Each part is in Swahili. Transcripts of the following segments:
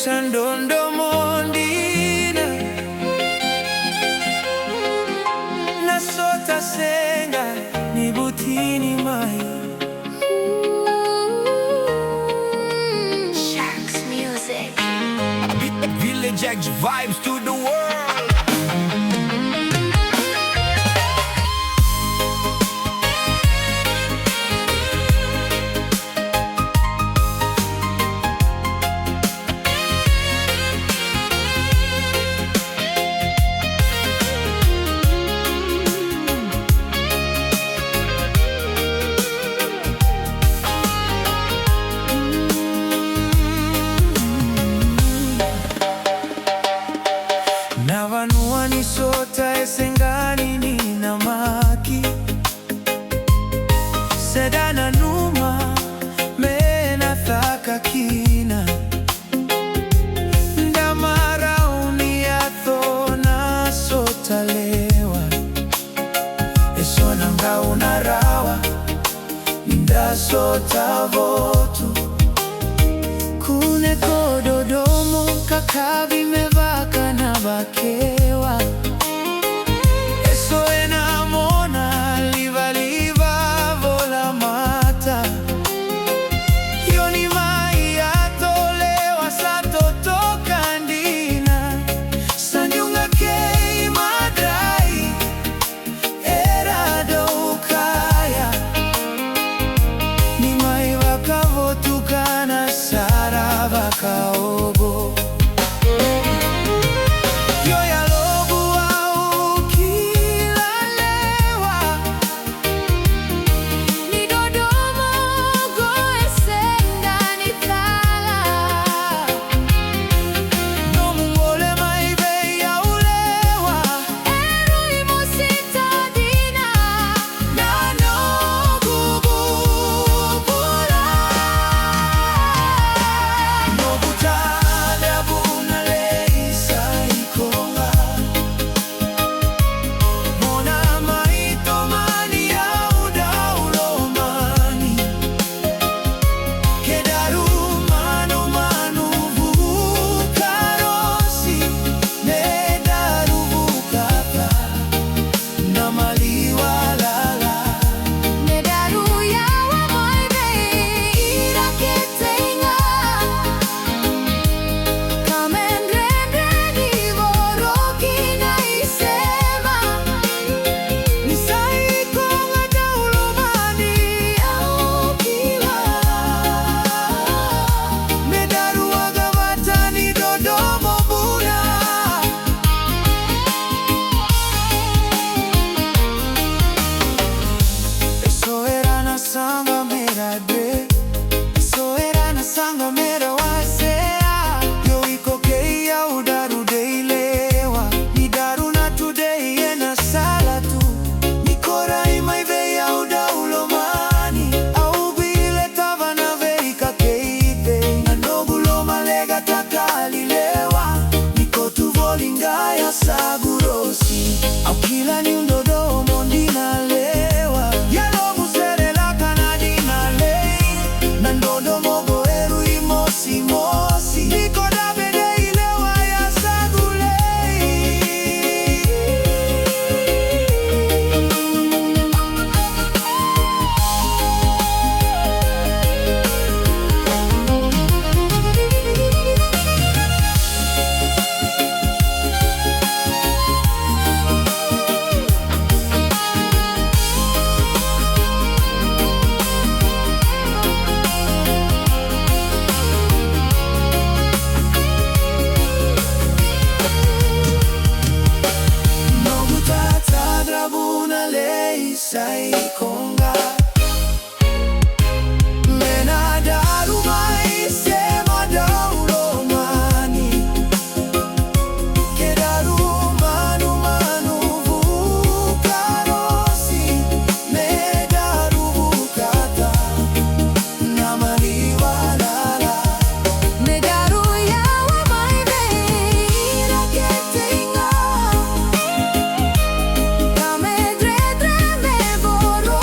Sandondo mondina na sota senga ni butini mai. Sharks Music. Village X vibes to the world. Navanua ni sota esengani ni namaki sedana numa mena thaka kina ndamara uniathona sota lewa esona nga unarawa ninda sota votu kune kododomo kakabi mevaka na bakewa eso enamona liva liva vola mata yoni mai atolewa satotoka ndina sanyunga kei madrai erado ukaya ni mai wakavotukana sara vakaobo Dame tre me borro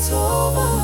it's over.